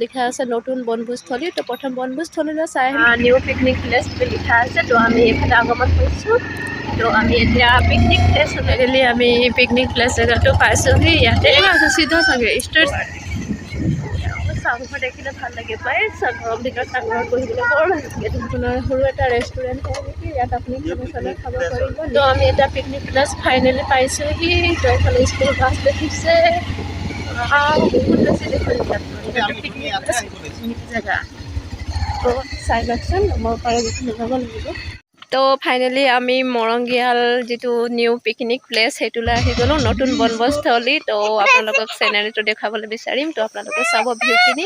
লিখা আছে নতুন বনভোজস্থলী। তো প্ৰথম বনভোজস্থলীলৈ চাই নিউ পিকনিক প্লেচ বুলি লিখা আছে। তো আমি এইফালে আগমন কৰিছোঁ। তো আমি এতিয়া পিকনিক প্লেচ গ'লে আমি পিকনিক প্লেচ জেগাটো পাইছোঁহি। ইয়াতে আছে চিধা চাগে ষ্ট্ৰেট চাংঘৰ দেখিলে ভাল লাগে পায়। চাংঘৰৰ ভিতৰত চাংঘৰত বহিবলৈ বৰ ভাল লাগে। আপোনাৰ সৰু এটা ৰেষ্টুৰেণ্ট হয় নেকি, ইয়াত আপুনি খানা চানা খাব পাৰিব। তো আমি এটা পিকনিক প্লেচ ফাইনেলি পাইছোঁহি। তো এইফালে স্কুল বাছ দেখিছে। বহুত বেছি দেখোন ইয়াত পিকনিক জেগা। তো চাই লওকচোন, মই পাৰে যিখিনি যাব লাগিব। তো ফাইনেলি আমি মৰংগীয়াল যিটো নিউ পিকনিক প্লেচ সেইটোলৈ আহি গ'লোঁ, নতুন বনভোজস্থলী। তো আপোনালোকক চেনেলটো দেখাবলৈ বিচাৰিম। তো আপোনালোকে চাব ভিউখিনি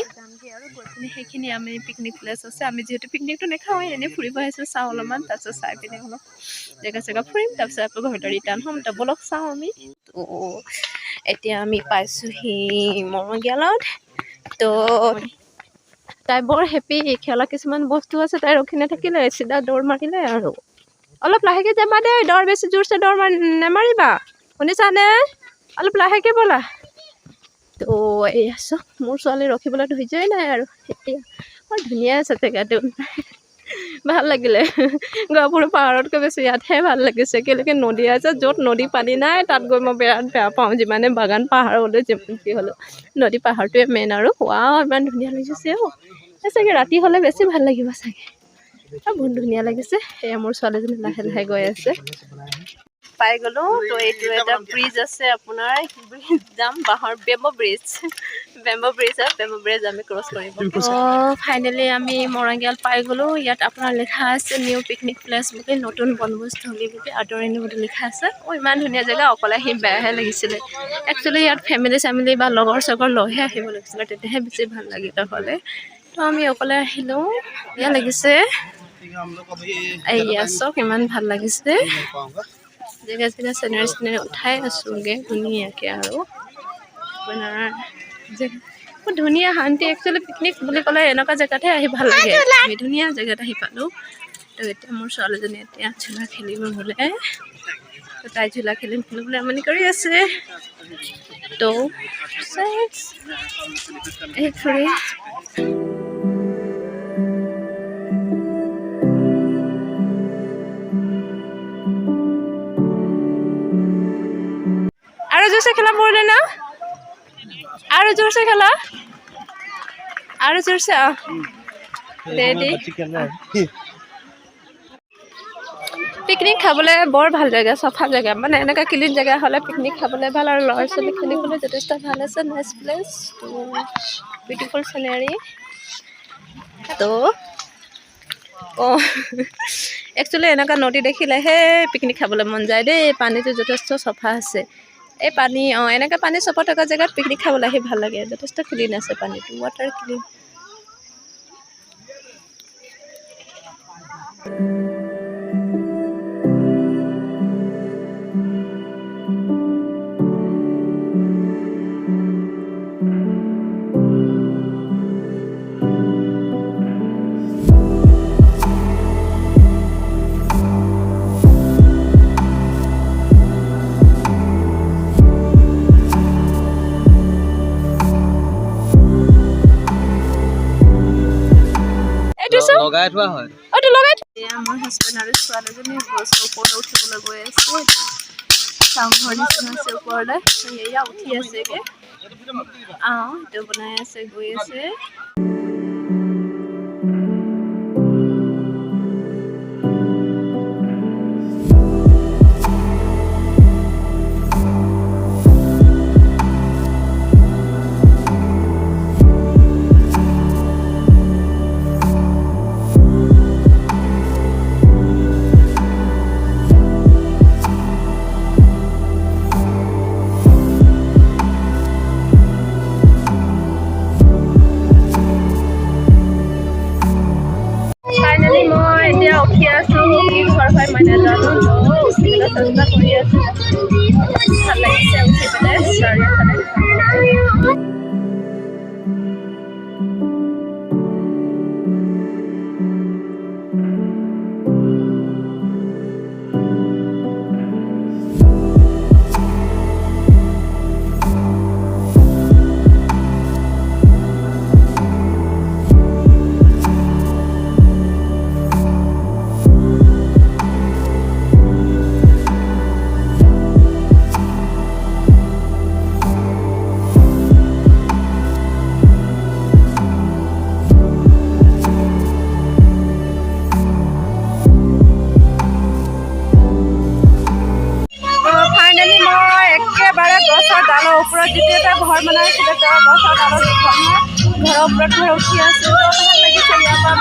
আৰু গৈ পিনি সেইখিনি আমি পিকনিক প্লেচ আছে। আমি যিহেতু পিকনিকটো নাখাওঁ, এনেই ফুৰিব আহিছোঁ, চাওঁ অলপমান, তাৰপিছত চাই পিনি অলপ জেগা চেগা ফুৰিম, তাৰপিছত আকৌ ঘৰতে ৰিটাৰ্ণ হ'ম। তো বলক চাওঁ আমি। তো এতিয়া আমি পাইছোঁহি মৰংগীয়ালত। তো তাই বৰ হেপী, খেলা কিছুমান বস্তু আছে, তাই ৰখি নাথাকিলে, চিধা দৌৰ মাৰিলে। আৰু অলপ লাহেকৈ যাবা দেই, দৌৰ বেছি জোৰছে দৌৰ নেমাৰিবা, শুনিছানে? অলপ লাহেকৈ ব'লা। তো এয়া চব মোৰ ছোৱালী ৰখিবলৈ ধৈৰ্যই নাই আৰু। এতিয়া বৰ ধুনীয়া আছে জেগাটো, ভাল লাগিলে। গহপুৰ পাহাৰতকৈ বেছি ইয়াতহে ভাল লাগিছে। কেলৈকে নদী আছে, য'ত নদী পানী নাই তাত গৈ মই বিৰাট বেয়া পাওঁ। যিমানে বাগান পাহাৰ হ'লেও যিমান কি হ'লেও নদী পাহাৰটোৱে মেইন। আৰু ৱাও ইমান ধুনীয়া লাগিছে। চাগে ৰাতি হ'লে বেছি ভাল লাগিব চাগে। বহুত ধুনীয়া লাগিছে। এয়া মোৰ ছোৱালীজনী লাহে লাহে গৈ আছে। পাই গ'লোঁ। তো এইটো এটা ব্ৰিজ আছে আপোনাৰ, ব্ৰিজ যাম বাঁহৰ বেম্বো ব্ৰিজ হয়। বেম্বো ব্ৰিজ আমি ক্ৰছ কৰিব। ফাইনেলি আমি মৰংগীয়াল পাই গ'লোঁ। ইয়াত আপোনাৰ লিখা আছে নিউ পিকনিক প্লেচ বুলি, নতুন বনভোজস্থলী বুলি, আদৰণি বুলি লিখা আছে। ইমান ধুনীয়া জেগা, অকলে আহি বেয়াহে লাগিছিলে। একচুৱেলি ইয়াত ফেমিলি চেমিলি বা লগৰ চগৰ লৈহে আহিব লাগিছিলে, তেতিয়াহে বেছি ভাল লাগিলে হ'লে। তো আমি অকলে আহিলোঁ, বেয়া লাগিছে। এয়া চব ইমান ভাল লাগিছে। জেগা জেগা চেনেৰি উঠাই আছোঁগৈ ধুনীয়াকৈ। আৰু আপোনাৰ বহুত ধুনীয়া শান্তি। একচুৱেলি পিকনিক বুলি ক'লে এনেকুৱা জেগাতহে আহি ভাল লাগে। আমি ধুনীয়া জেগাত আহি পালোঁ। তো এতিয়া মোৰ ছোৱালীজনী এতিয়া ঝোলা খেলিব বোলে। তো তাই ঝোলা খেলিবলৈ আমনি কৰি আছে। তো ফুৰি আৰু জোৰছে খেলা পড়লে না, আৰু জোৰছে খেলা, আৰু জোৰছে ৰেডি। পিকনিক খাবলৈ বৰ ভাল জেগা, চাফা জেগা, মানে এনেকুৱা ক্লিন জেগা হ'লে পিকনিক খাবলৈ ভাল। আৰু ল'ৰা ছোৱালী খেলিবলৈ যথেষ্ট ভাল আছে। নাইচ প্লেচ, তো বিউটিফুল চিনেৰী। তো একচুৱেলি এনেকুৱা নদী দেখিলেহে পিকনিক খাবলৈ মন যায় দেই। পানীটো যথেষ্ট চাফা আছে। এই পানী এনেকৈ পানী চফা থকা জেগাত পিকনিক খাবলৈ আহি ভাল লাগে। যথেষ্ট ক্লিন আছে পানীটো, ৱাটাৰ ক্লিন। লগাই থোৱা হয়। মোৰ হাজবেণ্ড আৰু ছোৱালীজনী গছৰ ওপৰলৈ উঠিবলৈ গৈ আছে। চাংঘৰ নিচিনা আছে ওপৰলৈ, এয়া উঠি আছেগৈ। সেইটো বনাই আছে, গৈ আছে। উঠি আছোঁ, কি ঘৰ হয় মই নাজানো। চেষ্টা কৰি আছোঁ, ভাল লাগিছে উঠি পেলাই চাৰিওফালে। ঘৰ মানে আছিলে তাৰ গছৰ ডালত ঘৰৰ ওপৰত ঘৰ উঠি আছে ভাল লাগিছে ইয়াৰ পৰা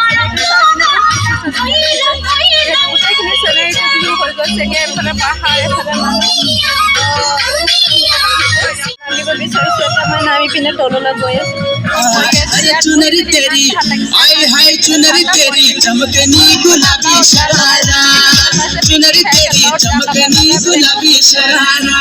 গোটেইখিনি চিনেৰীটো বিহু হৈ গৈছেগে এফালে পাহাৰ এফালে মানুহ নামিব বিচাৰিছোঁ এতিয়া মই নামি পিনে তললৈ গৈ আছোঁ चुनरी तेरी आए हाय चुनरी तेरी चमकनी गुलाबी शरारा चुनरी तेरी चमकनी गुलाबी शरारा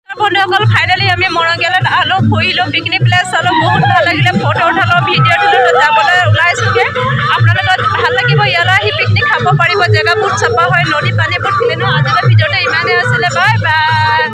বন্ধুসকল ফাইনেলি আমি মৰংগীয়ালৈ আলো ফুৰিলোঁ পিকনিক প্লেচ চালোঁ বহুত ভাল লাগিলে ফটো উঠালোঁ ভিডিঅ' তুলিলোঁ যাবলৈ ওলাইছোঁগৈ আপোনালোকৰ ভাল লাগিব ইয়ালৈ আহি পিকনিক খাব পাৰিব জেগা বহুত চাফা হয় নদী পানী